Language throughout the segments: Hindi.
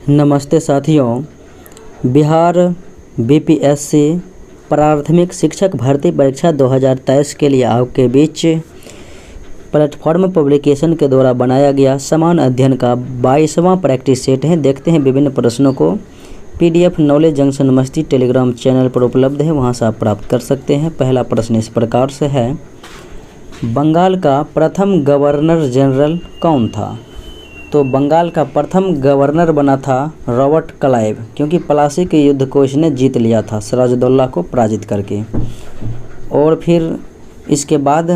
नमस्ते साथियों, बिहार बीपीएससी प्राथमिक शिक्षक भर्ती परीक्षा 2023 के लिए आपके बीच प्लेटफॉर्म पब्लिकेशन के द्वारा बनाया गया समान अध्ययन का 22वां प्रैक्टिस सेट है। देखते हैं विभिन्न प्रश्नों को। पीडीएफ नॉलेज जंक्शन मस्ती टेलीग्राम चैनल पर उपलब्ध है, वहां से आप प्राप्त कर सकते हैं। पहला प्रश्न इस प्रकार से है, बंगाल का प्रथम गवर्नर जनरल कौन था? तो बंगाल का प्रथम गवर्नर बना था रॉबर्ट क्लाइव, क्योंकि प्लासी के युद्ध को इसने जीत लिया था सिराजुद्दौला को पराजित करके। और फिर इसके बाद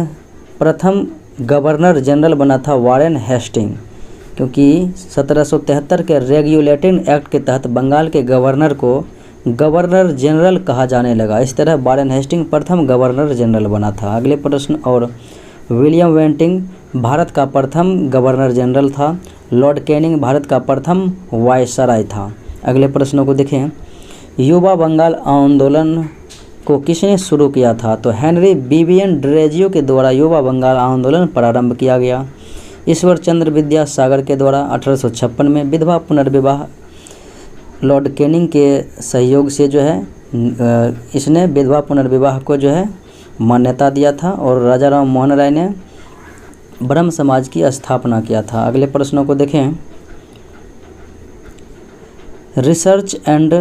प्रथम गवर्नर जनरल बना था वारेन हेस्टिंग, क्योंकि 1773 के रेगुलेटिंग एक्ट के तहत बंगाल के गवर्नर को गवर्नर जनरल कहा जाने लगा। इस तरह वारेन हेस्टिंग प्रथम गवर्नर जनरल बना था। अगले प्रश्न, और विलियम बेंटिंग भारत का प्रथम गवर्नर जनरल था। लॉर्ड कैनिंग भारत का प्रथम वायसराय था। अगले प्रश्नों को देखें। युवा बंगाल आंदोलन को किसने शुरू किया था? तो हेनरी विवियन ड्रेजियो के द्वारा युवा बंगाल आंदोलन प्रारंभ किया गया। ईश्वर चंद्र विद्यासागर के द्वारा 1856 में विधवा पुनर्विवाह लॉर्ड कैनिंग के सहयोग से जो है इसने विधवा पुनर्विवाह को जो है मान्यता दिया था। और राजा राम मोहन राय ने ब्रह्म समाज की स्थापना किया था। अगले प्रश्नों को देखें। Research and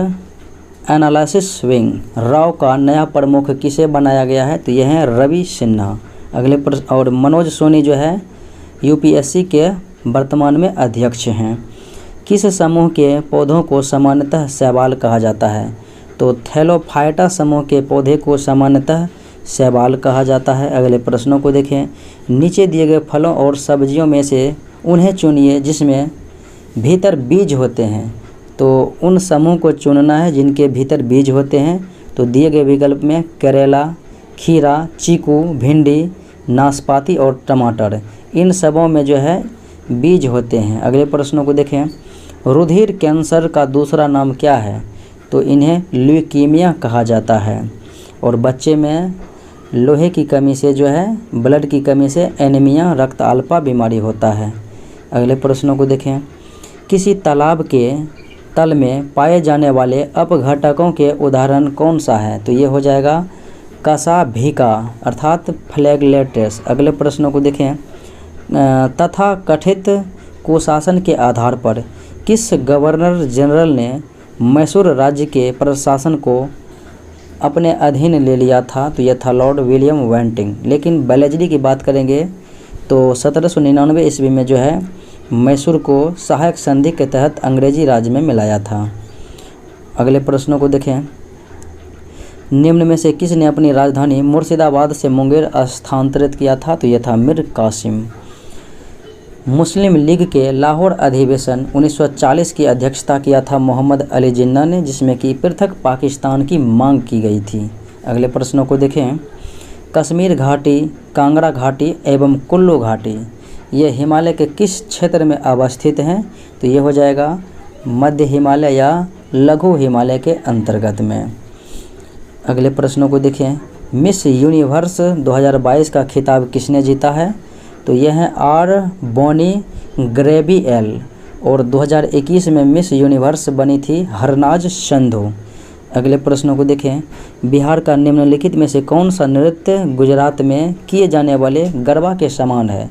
analysis wing Rao का नया प्रमुख किसे बनाया गया है? तो यह है रवि सिन्हा। अगले प्रश्न, और मनोज सोनी जो है यूपीएससी के वर्तमान में अध्यक्ष हैं। किस समूह के पौधों को सामान्यतः शैवाल कहा जाता है? तो थैलोफाइटा समूह के पौधे को सामान्यतः शैवाल कहा जाता है। अगले प्रश्नों को देखें। नीचे दिए गए फलों और सब्जियों में से उन्हें चुनिए जिसमें भीतर बीज होते हैं। तो उन समूह को चुनना है जिनके भीतर बीज होते हैं। तो दिए गए विकल्प में करेला, खीरा, चीकू, भिंडी, नाशपाती और टमाटर, इन सबों में जो है बीज होते हैं। अगले प्रश्नों को देखें। रुधिर कैंसर का दूसरा नाम क्या है? तो इन्हें ल्यूकीमिया कहा जाता है। और बच्चे में लोहे की कमी से जो है ब्लड की कमी से एनीमिया रक्त अल्पा बीमारी होता है। अगले प्रश्नों को देखें। किसी तालाब के तल में पाए जाने वाले अपघटकों के उदाहरण कौन सा है? तो ये हो जाएगा कसाभिका अर्थात फ्लैगलेट्स। अगले प्रश्नों को देखें। तथा कथित कुशासन के आधार पर किस गवर्नर जनरल ने मैसूर राज्य के प्रशासन को अपने अधीन ले लिया था? तो यह था लॉर्ड विलियम बेंटिंग। लेकिन बेलेजली की बात करेंगे तो 1799 ईस्वी में जो है मैसूर को सहायक संधि के तहत अंग्रेजी राज्य में मिलाया था। अगले प्रश्नों को देखें। निम्न में से किसने अपनी राजधानी मुर्शिदाबाद से मुंगेर स्थानांतरित किया था? तो यह था मीर कासिम। मुस्लिम लीग के लाहौर अधिवेशन 1940 की अध्यक्षता किया था मोहम्मद अली जिन्ना ने, जिसमें कि पृथक पाकिस्तान की मांग की गई थी। अगले प्रश्नों को देखें। कश्मीर घाटी, कांगड़ा घाटी एवं कुल्लू घाटी ये हिमालय के किस क्षेत्र में अवस्थित हैं? तो ये हो जाएगा मध्य हिमालय या लघु हिमालय के अंतर्गत में। अगले प्रश्नों को देखें। मिस यूनिवर्स 2022 का खिताब किसने जीता है? तो यह है आर बोनी ग्रेबियल। और 2021 में मिस यूनिवर्स बनी थी हरनाज संधू। अगले प्रश्नों को देखें। बिहार का निम्नलिखित में से कौन सा नृत्य गुजरात में किए जाने वाले गरबा के समान है?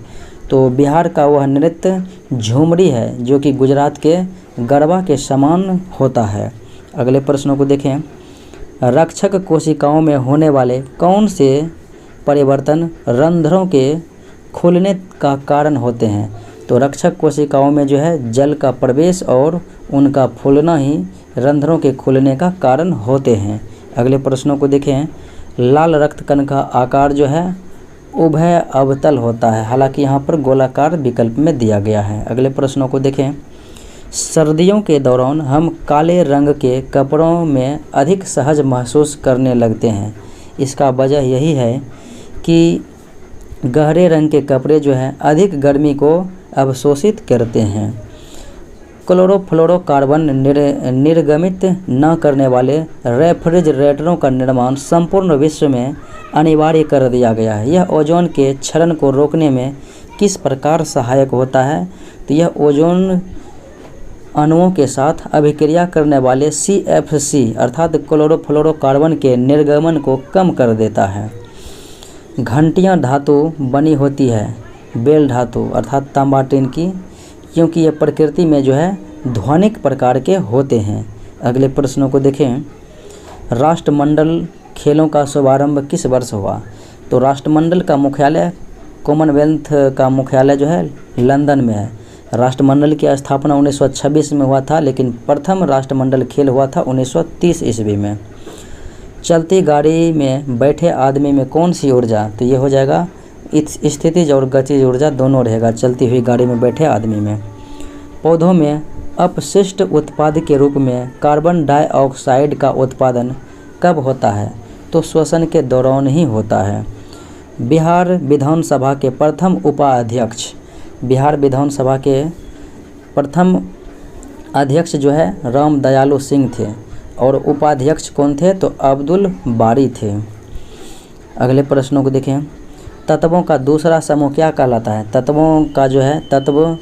तो बिहार का वह नृत्य झूमरी है जो कि गुजरात के गरबा के समान होता है। अगले प्रश्नों को देखें। रक्षक कोशिकाओं में होने वाले कौन से परिवर्तन रंध्रों के खुलने का कारण होते हैं? तो रक्षक कोशिकाओं में जो है जल का प्रवेश और उनका फूलना ही रंध्रों के खुलने का कारण होते हैं। अगले प्रश्नों को देखें। लाल रक्त कण का आकार जो है उभय अवतल होता है, हालांकि यहाँ पर गोलाकार विकल्प में दिया गया है। अगले प्रश्नों को देखें। सर्दियों के दौरान हम काले रंग के कपड़ों में अधिक सहज महसूस करने लगते हैं। इसका वजह यही है कि गहरे रंग के कपड़े जो हैं अधिक गर्मी को अवशोषित करते हैं। क्लोरोफ्लोरोकार्बन निर्गमित न करने वाले रेफ्रिजरेटरों का निर्माण संपूर्ण विश्व में अनिवार्य कर दिया गया है। यह ओजोन के क्षरण को रोकने में किस प्रकार सहायक होता है? तो यह ओजोन अणुओं के साथ अभिक्रिया करने वाले CFC अर्थात क्लोरोफ्लोरोकार्बन के निर्गमन को कम कर देता है। घंटियाँ धातु बनी होती है, बेल धातु अर्थात तांबा टिन की, क्योंकि ये प्रकृति में जो है ध्वनिक प्रकार के होते हैं। अगले प्रश्नों को देखें। राष्ट्रमंडल खेलों का शुभारंभ किस वर्ष हुआ? तो राष्ट्रमंडल का मुख्यालय, कॉमनवेल्थ का मुख्यालय जो है लंदन में है। राष्ट्रमंडल की स्थापना 1926 में हुआ था, लेकिन प्रथम राष्ट्रमंडल खेल हुआ था 1930 ईस्वी में। चलती गाड़ी में बैठे आदमी में कौन सी ऊर्जा? तो ये हो जाएगा स्थितिज और गतिज ऊर्जा दोनों रहेगा चलती हुई गाड़ी में बैठे आदमी में। पौधों में अपशिष्ट उत्पाद के रूप में कार्बन डाइऑक्साइड का उत्पादन कब होता है? तो श्वसन के दौरान ही होता है। बिहार विधानसभा के प्रथम उपाध्यक्ष, बिहार विधानसभा के प्रथम अध्यक्ष जो है राम दयालु सिंह थे, और उपाध्यक्ष कौन थे? तो अब्दुल बारी थे। अगले प्रश्नों को देखें। तत्वों का दूसरा समूह क्या कहलाता है? तत्वों का जो है तत्व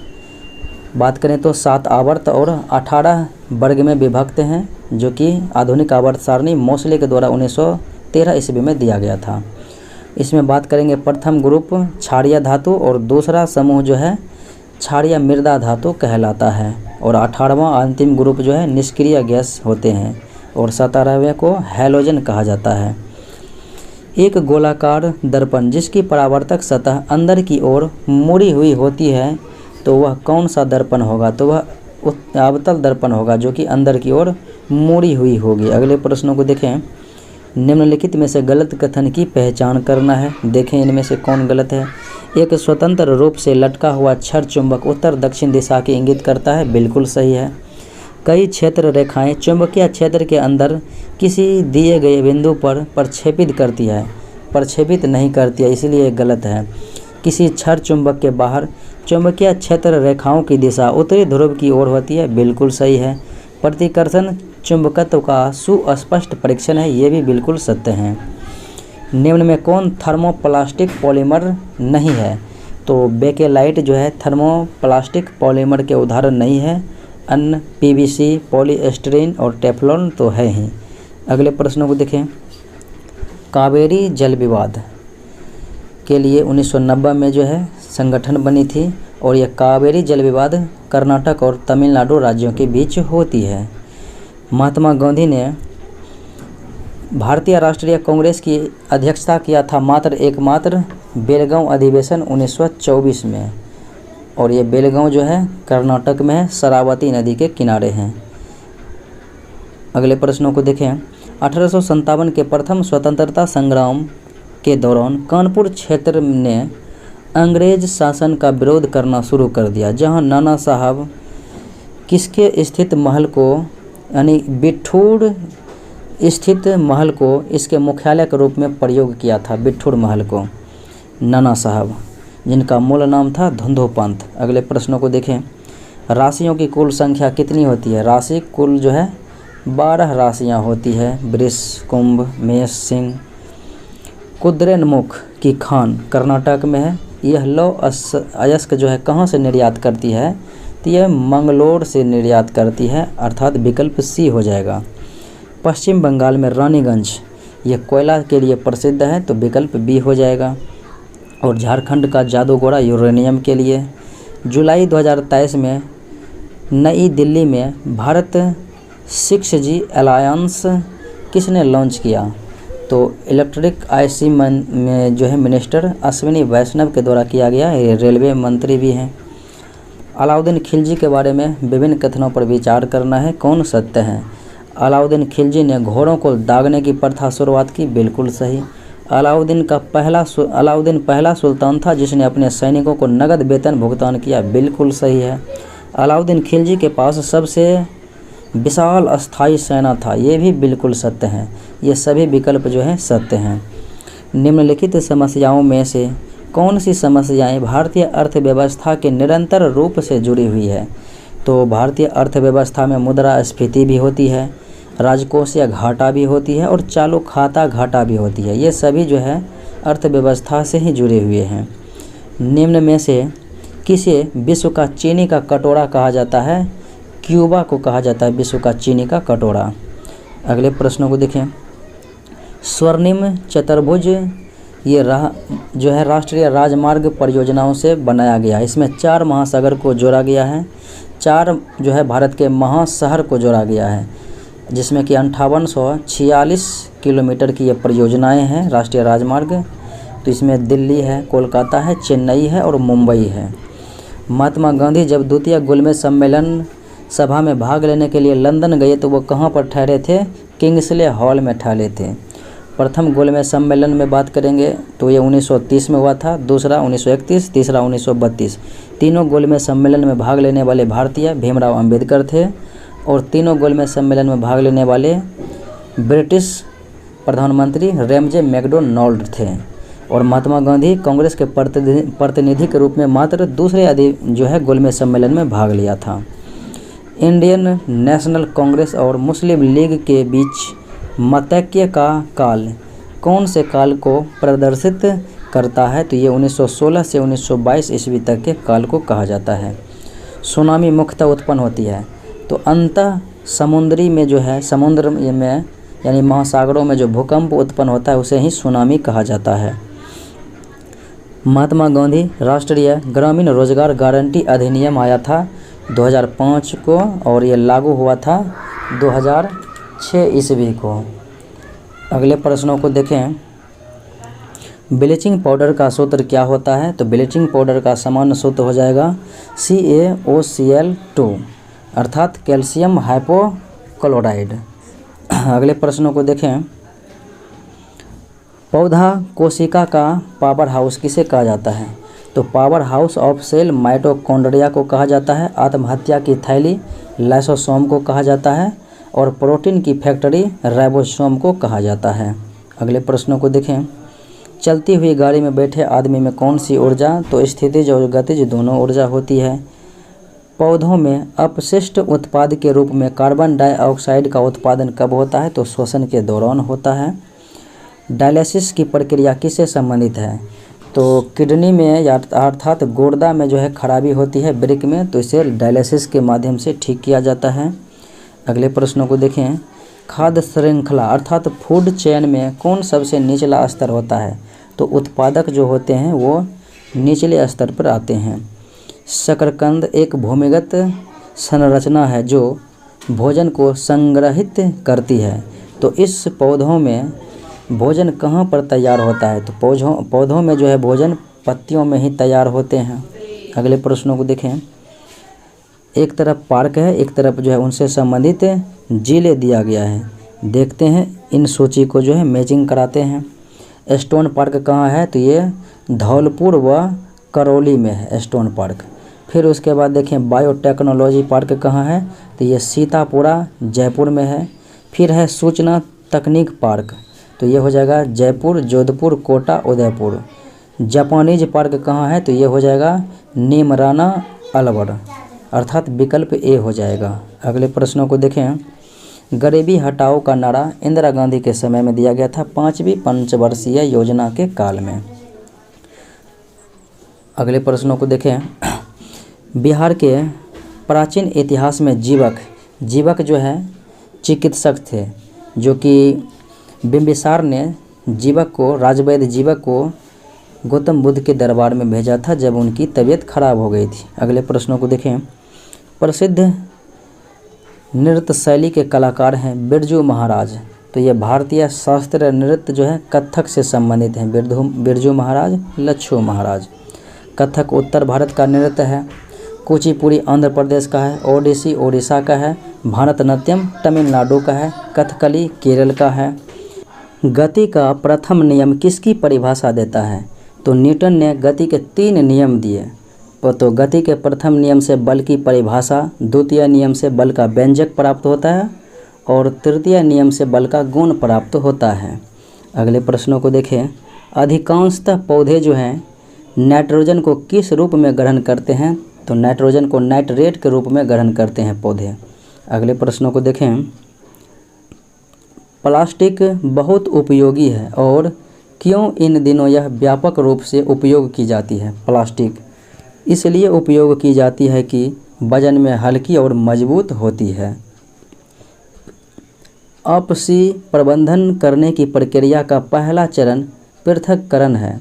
बात करें तो 7 आवर्त और 18 वर्ग में विभक्त हैं, जो कि आधुनिक आवर्त सारणी मोसले के द्वारा 1913 ईस्वी में दिया गया था। इसमें बात करेंगे प्रथम ग्रुप क्षारीय धातु और दूसरा समूह जो है क्षारीय मृदा धातु कहलाता है, और 18वां अंतिम ग्रुप जो है निष्क्रिय गैस होते हैं, और 17वें को हैलोजन कहा जाता है। एक गोलाकार दर्पण जिसकी परावर्तक सतह अंदर की ओर मुड़ी हुई होती है, तो वह कौन सा दर्पण होगा? तो वह अवतल दर्पण होगा, जो कि अंदर की ओर मुड़ी हुई होगी। अगले प्रश्नों को देखें। निम्नलिखित में से गलत कथन की पहचान करना है। देखें इनमें से कौन गलत है। एक स्वतंत्र रूप से लटका हुआ क्षर चुंबक उत्तर दक्षिण दिशा की इंगित करता है, बिल्कुल सही है। कई क्षेत्र रेखाएं चुंबकीय क्षेत्र के अंदर किसी दिए गए बिंदु पर प्रक्षेपित करती है, प्रक्षेपित नहीं करती है, इसलिए गलत है। किसी क्षर चुंबक के बाहर चुंबकीय क्षेत्र रेखाओं की दिशा उत्तरी ध्रुव की ओर होती है, बिल्कुल सही है। प्रतिकर्षण चुंबकत्व का सुस्पष्ट परीक्षण है, ये भी बिल्कुल सत्य है। निम्न में कौन थर्मोप्लास्टिक पॉलीमर नहीं है? तो बेकेलाइट जो है थर्मोप्लास्टिक पॉलीमर के उदाहरण नहीं है। अन्य PVC, पॉलीएस्टीरीन और टेफ्लॉन तो है ही। अगले प्रश्नों को देखें। कावेरी जल विवाद के लिए 1990 में जो है संगठन बनी थी, और यह कावेरी जल विवाद कर्नाटक और तमिलनाडु राज्यों के बीच होती है। महात्मा गांधी ने भारतीय राष्ट्रीय कांग्रेस की अध्यक्षता किया था एकमात्र बेलगांव अधिवेशन 1924 में, और ये बेलगांव जो है कर्नाटक में है, शरावती नदी के किनारे हैं। अगले प्रश्नों को देखें। 1857 के प्रथम स्वतंत्रता संग्राम के दौरान कानपुर क्षेत्र ने अंग्रेज शासन का विरोध करना शुरू कर दिया, जहां नाना साहब किसके स्थित महल को यानी बिठूर स्थित महल को इसके मुख्यालय के रूप में प्रयोग किया था। बिठूर महल को नाना साहब, जिनका मूल नाम था धुंधोपंत। अगले प्रश्नों को देखें। राशियों की कुल संख्या कितनी होती है? राशि कुल जो है 12 राशियां होती है। वृष, कुंभ, मेष, सिंह। कुद्रेमुख की खान कर्नाटक में है। यह लौह अयस्क जो है कहाँ से निर्यात करती है? तो यह मंगलोर से निर्यात करती है, अर्थात विकल्प सी हो जाएगा। पश्चिम बंगाल में रानीगंज यह कोयला के लिए प्रसिद्ध है, तो विकल्प बी हो जाएगा। और झारखंड का जादूगोड़ा यूरेनियम के लिए। जुलाई 2023 में नई दिल्ली में भारत 6G अलायंस किसने लॉन्च किया? तो इलेक्ट्रिक IC में जो है मिनिस्टर अश्विनी वैष्णव के द्वारा किया गया, ये रेलवे मंत्री भी हैं। अलाउद्दीन खिलजी के बारे में विभिन्न कथनों पर विचार करना है, कौन सत्य है? अलाउद्दीन खिलजी ने घोड़ों को दागने की प्रथा शुरुआत की, बिल्कुल सही। अलाउद्दीन पहला सुल्तान था जिसने अपने सैनिकों को नगद वेतन भुगतान किया, बिल्कुल सही है। अलाउद्दीन खिलजी के पास सबसे विशाल अस्थाई सेना था, ये भी बिल्कुल सत्य है। ये सभी विकल्प जो हैं सत्य हैं। निम्नलिखित समस्याओं में से कौन सी समस्याएं भारतीय अर्थव्यवस्था के निरंतर रूप से जुड़ी हुई है? तो भारतीय अर्थव्यवस्था में मुद्रास्फीति भी होती है, राजकोषीय घाटा भी होती है, और चालू खाता घाटा भी होती है। ये सभी जो है अर्थव्यवस्था से ही जुड़े हुए हैं। निम्न में से किसे विश्व का चीनी का कटोरा कहा जाता है? क्यूबा को कहा जाता है विश्व का चीनी का कटोरा। अगले प्रश्नों को देखें। स्वर्णिम चतुर्भुज ये जो है राष्ट्रीय राजमार्ग परियोजनाओं से बनाया गया है। इसमें 4 महासागर को जोड़ा गया है, 4 जो है भारत के महाशहर को जोड़ा गया है, जिसमें कि 5846 किलोमीटर की ये परियोजनाएं हैं राष्ट्रीय राजमार्ग। तो इसमें दिल्ली है, कोलकाता है, चेन्नई है और मुंबई है। महात्मा गांधी जब द्वितीय गोलमेज सम्मेलन सभा में भाग लेने के लिए लंदन गए तो वो कहाँ पर ठहरे थे? किंग्सले हॉल में ठहरे थे। प्रथम गोलमेज सम्मेलन में बात करेंगे तो ये 1930 में हुआ था, दूसरा 1931, तीसरा 1932। तीनों गोलमेज सम्मेलन में भाग लेने वाले भारतीय भीमराव अंबेडकर थे और तीनों गोलमेज सम्मेलन में भाग लेने वाले ब्रिटिश प्रधानमंत्री रेमजे मैकडोनाल्ड थे। और महात्मा गांधी कांग्रेस के प्रतिनिधि के रूप में मात्र दूसरे जो है गोलमेज सम्मेलन में भाग लिया था। इंडियन नेशनल कांग्रेस और मुस्लिम लीग के बीच मतैक्य का काल कौन से काल को प्रदर्शित करता है? तो ये 1916 से 1922 ईस्वी तक के काल को कहा जाता है। सुनामी मुख्यतः उत्पन्न होती है तो अंतः समुद्री में जो है समुद्र में यानी महासागरों में जो भूकंप उत्पन्न होता है उसे ही सुनामी कहा जाता है। महात्मा गांधी राष्ट्रीय ग्रामीण रोजगार गारंटी अधिनियम आया था 2005 को और ये लागू हुआ था 2006 ईस्वी को। अगले प्रश्नों को देखें। ब्लीचिंग पाउडर का सूत्र क्या होता है? तो ब्लीचिंग पाउडर का सामान्य सूत्र हो जाएगा CaOCl2 अर्थात कैल्शियम हाइपोक्लोराइड। अगले प्रश्नों को देखें। पौधा कोशिका का पावर हाउस किसे कहा जाता है? तो power house of cell mitochondria को कहा जाता है। आत्महत्या की थैली लाइसोसोम को कहा जाता है और प्रोटीन की फैक्ट्री राइबोसोम को कहा जाता है। अगले प्रश्नों को देखें। चलती हुई गाड़ी में बैठे आदमी में कौन सी ऊर्जा? तो स्थितिज और गतिज दोनों ऊर्जा होती है। पौधों में अपशिष्ट उत्पाद के रूप में कार्बन डाइऑक्साइड का उत्पादन कब होता है? तो श्वसन के दौरान होता है। डायलिसिस की प्रक्रिया किससे संबंधित है? तो किडनी में अर्थात गुर्दा में जो है खराबी होती है ब्रेक में, तो इसे डायलिसिस के माध्यम से ठीक किया जाता है। अगले प्रश्नों को देखें। खाद्य श्रृंखला अर्थात फूड चेन में कौन सबसे निचला स्तर होता है? तो उत्पादक जो होते हैं वो निचले स्तर पर आते हैं। शकरकंद एक भूमिगत संरचना है जो भोजन को संग्रहित करती है। तो इस पौधों में भोजन कहाँ पर तैयार होता है? तो पौधों में जो है भोजन पत्तियों में ही तैयार होते हैं। अगले प्रश्नों को देखें। एक तरफ पार्क है, एक तरफ जो है उनसे संबंधित जिले दिया गया है। देखते हैं इन सूची को जो है मैचिंग कराते हैं। स्टोन पार्क कहाँ है? तो ये धौलपुर व करौली में है स्टोन पार्क। फिर उसके बाद देखें बायोटेक्नोलॉजी पार्क कहाँ है? तो ये सीतापुरा जयपुर में है। फिर है सूचना तकनीक पार्क, तो ये हो जाएगा जयपुर, जोधपुर, कोटा, उदयपुर। जापानीज पार्क कहाँ है? तो ये हो जाएगा नीमराना, अलवर, अर्थात विकल्प ए हो जाएगा। अगले प्रश्नों को देखें। गरीबी हटाओ का नारा इंदिरा गांधी के समय में दिया गया था 5वीं पंचवर्षीय योजना के काल में। अगले प्रश्नों को देखें। बिहार के प्राचीन इतिहास में जीवक जो है चिकित्सक थे, जो कि बिंबिसार ने राजवैद्य जीवक को गौतम बुद्ध के दरबार में भेजा था जब उनकी तबीयत खराब हो गई थी। अगले प्रश्नों को देखें। प्रसिद्ध नृत्य शैली के कलाकार हैं बिरजू महाराज, तो ये भारतीय शास्त्रीय नृत्य जो है कथक से संबंधित हैं। बिरजू महाराज, लच्छू महाराज। कथक उत्तर भारत का नृत्य है। कुचिपुड़ी आंध्र प्रदेश का है। ओडिसी ओडिशा का है। भारतनाट्यम तमिलनाडु का है। कथकली केरल का है। गति का प्रथम नियम किसकी परिभाषा देता है? तो न्यूटन ने गति के 3 नियम दिए। तो गति के प्रथम नियम से बल की परिभाषा, द्वितीय नियम से बल का व्यंजक प्राप्त होता है और तृतीय नियम से बल का गुण प्राप्त होता है। अगले प्रश्नों को देखें। अधिकांशतः पौधे जो हैं नाइट्रोजन को किस रूप में ग्रहण करते हैं? तो नाइट्रोजन को नाइट्रेट के रूप में ग्रहण करते हैं पौधे। अगले प्रश्नों को देखें। प्लास्टिक बहुत उपयोगी है और क्यों इन दिनों यह व्यापक रूप से उपयोग की जाती है? प्लास्टिक इसलिए उपयोग की जाती है कि वजन में हल्की और मजबूत होती है। आपसी प्रबंधन करने की प्रक्रिया का पहला चरण पृथक्करण है।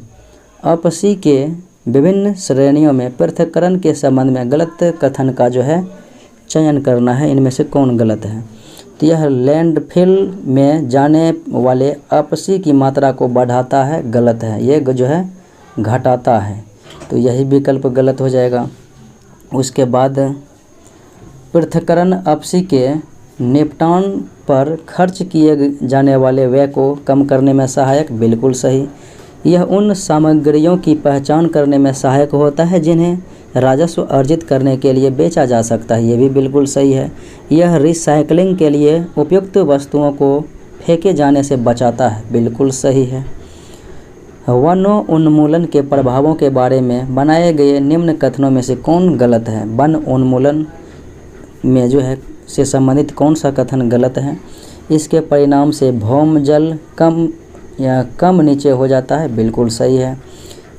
आपसी के विभिन्न श्रेणियों में पृथक्करण के संबंध में गलत कथन का जो है चयन करना है। इनमें से कौन गलत है? तो यह लैंडफिल में जाने वाले आपसी की मात्रा को बढ़ाता है, गलत है। ये जो है घटाता है, तो यही विकल्प गलत हो जाएगा। उसके बाद पृथक्करण आपसी के निपटान पर खर्च किए जाने वाले व्यय को कम करने में सहायक, बिल्कुल सही। यह उन सामग्रियों की पहचान करने में सहायक होता है जिन्हें राजस्व अर्जित करने के लिए बेचा जा सकता है, ये भी बिल्कुल सही है। यह रिसाइकलिंग के लिए उपयुक्त वस्तुओं को फेंके जाने से बचाता है, बिल्कुल सही है। वन उन्मूलन के प्रभावों के बारे में बनाए गए निम्न कथनों में से कौन गलत है? वन उन्मूलन में जो है से संबंधित कौन सा कथन गलत है? इसके परिणाम से भौम जल कम नीचे हो जाता है, बिल्कुल सही है।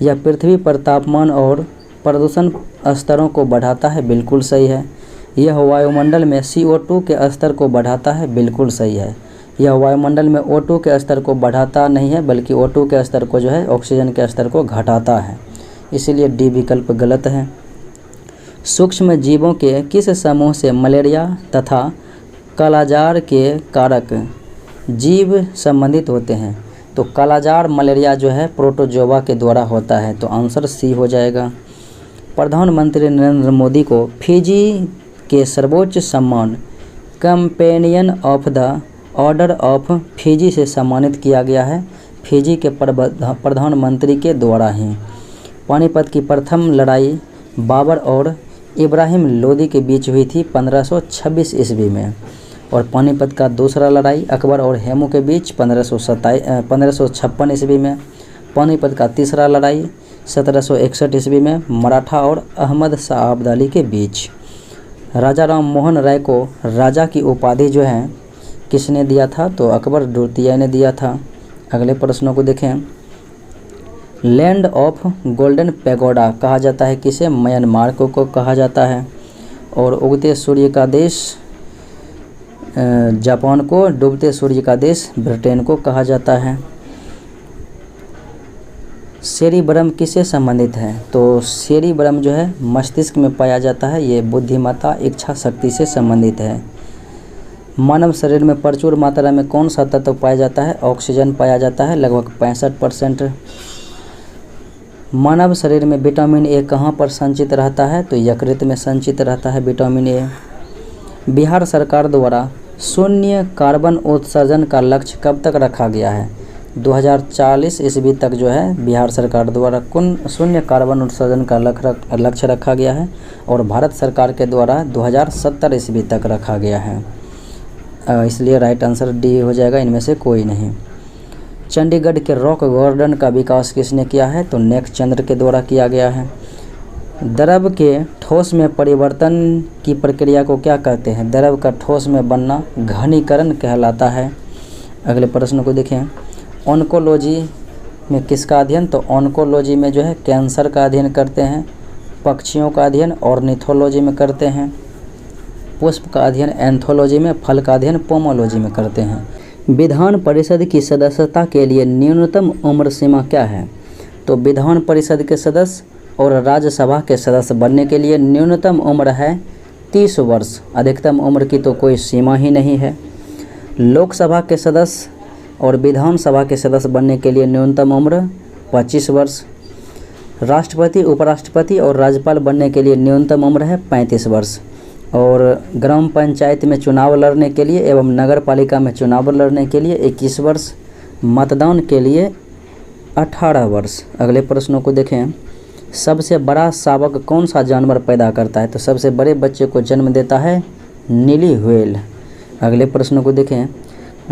यह पृथ्वी पर तापमान और प्रदूषण स्तरों को बढ़ाता है, बिल्कुल सही है। यह वायुमंडल में CO2 के स्तर को बढ़ाता है, बिल्कुल सही है। यह वायुमंडल में O2 के स्तर को बढ़ाता नहीं है, बल्कि O2 के स्तर को जो है ऑक्सीजन के स्तर को घटाता है, इसीलिए डी विकल्प गलत है। सूक्ष्म जीवों के किस समूह से मलेरिया तथा कालाजार के कारक जीव संबंधित होते हैं? तो कालाजार मलेरिया जो है प्रोटोजोआ के द्वारा होता है, तो आंसर सी हो जाएगा। प्रधानमंत्री नरेंद्र मोदी को फिजी के सर्वोच्च सम्मान companion of the order of Fiji से सम्मानित किया गया है, फिजी के प्रधानमंत्री के द्वारा ही। पानीपत की प्रथम लड़ाई बाबर और इब्राहिम लोदी के बीच हुई थी 1526 ईस्वी में, और पानीपत का दूसरा लड़ाई अकबर और हेमू के बीच 1556 ईस्वी में। पानीपत का तीसरा लड़ाई 1761 ईस्वी में मराठा और अहमद शाह अब्दाली के बीच। राजा राम मोहन राय को राजा की उपाधि जो है किसने दिया था? तो अकबर द्वितीय ने दिया था। अगले प्रश्नों को देखें। लैंड ऑफ गोल्डन पैगोडा कहा जाता है किसे? म्यांमार को कहा जाता है। और उगते सूर्य का देश जापान को, डूबते सूर्य का देश ब्रिटेन को कहा जाता है। सेरिब्रम किससे संबंधित है? तो सेरिब्रम जो है मस्तिष्क में पाया जाता है, ये बुद्धिमत्ता इच्छा शक्ति से संबंधित है। मानव शरीर में प्रचुर मात्रा में कौन सा तत्व पाया जाता है? ऑक्सीजन पाया जाता है, लगभग 65%। मानव शरीर में विटामिन ए कहाँ पर संचित रहता है? तो यकृत में संचित रहता है विटामिन ए। बिहार सरकार द्वारा शून्य कार्बन उत्सर्जन का लक्ष्य कब तक रखा गया है? 2040 ईस्वी तक जो है बिहार सरकार द्वारा शून्य कार्बन उत्सर्जन का लक्ष्य रखा गया है, और भारत सरकार के द्वारा 2070 ईस्वी तक रखा गया है, इसलिए राइट आंसर डी हो जाएगा, इनमें से कोई नहीं। चंडीगढ़ के रॉक गार्डन का विकास किसने किया है? तो नेक चंद्र के द्वारा किया गया है। द्रव के ठोस में परिवर्तन की प्रक्रिया को क्या कहते हैं? द्रव का ठोस में बनना घनीकरण कहलाता है। अगले प्रश्न को देखें। ऑन्कोलॉजी में किसका अध्ययन? तो ऑन्कोलॉजी में जो है कैंसर का अध्ययन करते हैं, पक्षियों का अध्ययन ऑर्निथोलॉजी में करते हैं, पुष्प का अध्ययन एंथोलॉजी में, फल का अध्ययन पोमोलॉजी में करते हैं। विधान परिषद की सदस्यता के लिए न्यूनतम उम्र सीमा क्या है? तो विधान परिषद के सदस्य और राज्यसभा के सदस्य बनने के लिए न्यूनतम उम्र है 30 वर्ष, अधिकतम उम्र की तो कोई सीमा ही नहीं है। लोकसभा के सदस्य और विधानसभा के सदस्य बनने के लिए न्यूनतम उम्र 25 वर्ष। राष्ट्रपति, उपराष्ट्रपति और राज्यपाल बनने के लिए न्यूनतम उम्र है 35 वर्ष। और ग्राम पंचायत में चुनाव लड़ने के लिए एवं नगर पालिका में चुनाव लड़ने के लिए 21 वर्ष, मतदान के लिए 18 वर्ष। अगले प्रश्नों को देखें। सबसे बड़ा शावक कौन सा जानवर पैदा करता है? तो सबसे बड़े बच्चे को जन्म देता है नीली व्हेल। अगले प्रश्नों को देखें।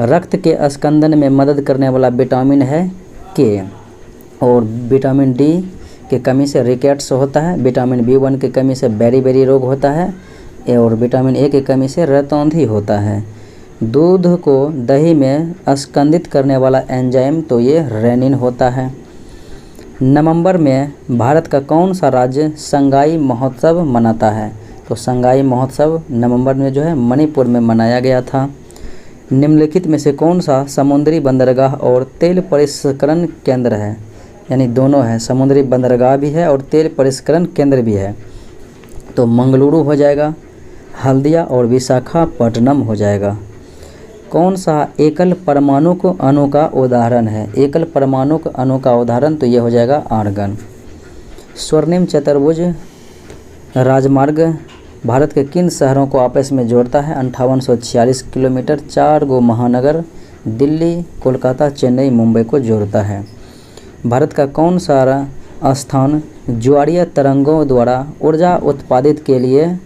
रक्त के स्कंदन में मदद करने वाला विटामिन है के, और विटामिन डी के कमी से रिकेट्स होता है, विटामिन B1 की कमी से बेरी रोग होता है, और विटामिन ए की कमी से रतौंधी होता है। दूध को दही में स्कंदित करने वाला एंजाइम तो ये रेनिन होता है। नवंबर में भारत का कौन सा राज्य संगाई महोत्सव मनाता है? तो संगाई महोत्सव नवंबर में जो है मणिपुर में मनाया गया था। निम्नलिखित में से कौन सा समुद्री बंदरगाह और तेल परिष्करण केंद्र है? यानी दोनों है, समुद्री बंदरगाह भी है और तेल परिष्करण केंद्र भी है। तो मंगलुरु हो जाएगा, हल्दिया और विशाखापट्टनम हो जाएगा। कौन सा एकल परमाणुक अणु का उदाहरण है? एकल परमाणुक अणु का उदाहरण तो ये हो जाएगा आर्गन। स्वर्णिम चतुर्भुज राजमार्ग भारत के किन शहरों को आपस में जोड़ता है? 5846 किलोमीटर। 4 गो महानगर दिल्ली, कोलकाता, चेन्नई, मुंबई को जोड़ता है। भारत का कौन सा स्थान ज्वारीय तरंगों द्वारा ऊर्जा उत्पादित के लिए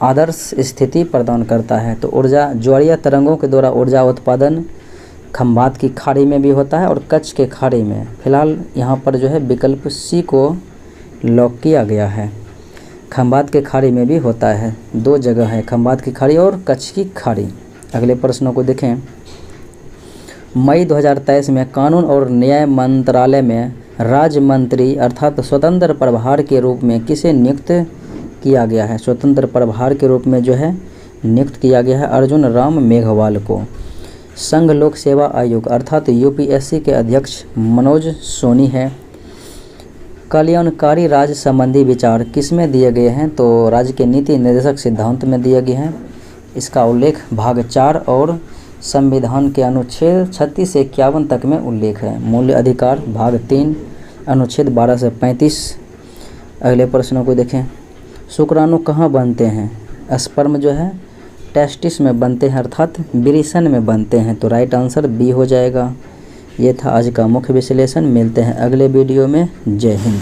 आदर्श स्थिति प्रदान करता है? तो ऊर्जा ज्वारीय तरंगों के द्वारा ऊर्जा उत्पादन खंभात की खाड़ी में भी होता है और कच्छ के खाड़ी में। फिलहाल यहाँ पर जो है विकल्प सी को लॉक किया गया है। खंभात के खाड़ी में भी होता है, 2 जगह है, खंभात की खाड़ी और कच्छ की खाड़ी। अगले प्रश्नों को देखें। मई 2023 में कानून और न्याय मंत्रालय में राज्य मंत्री अर्थात स्वतंत्र प्रभार के रूप में किसे नियुक्त किया गया है? स्वतंत्र प्रभार के रूप में जो है नियुक्त किया गया है अर्जुन राम मेघवाल को। संघ लोक सेवा आयोग अर्थात यूपीएससी के अध्यक्ष मनोज सोनी है। कल्याणकारी राज्य संबंधी विचार किसमें दिए गए हैं? तो राज्य के नीति निर्देशक सिद्धांत में दिए गए हैं। इसका उल्लेख भाग 4 और संविधान के अनुच्छेद 36 से 51 तक में उल्लेख है। मूल्य अधिकार भाग 3 अनुच्छेद 12 से 35। अगले प्रश्नों को देखें। शुक्राणु कहाँ बनते हैं? स्पर्म जो है टेस्टिस में बनते हैं अर्थात विरेचन में बनते हैं। तो राइट आंसर बी हो जाएगा। ये था आज का मुख्य विश्लेषण। मिलते हैं अगले वीडियो में। जय हिंद।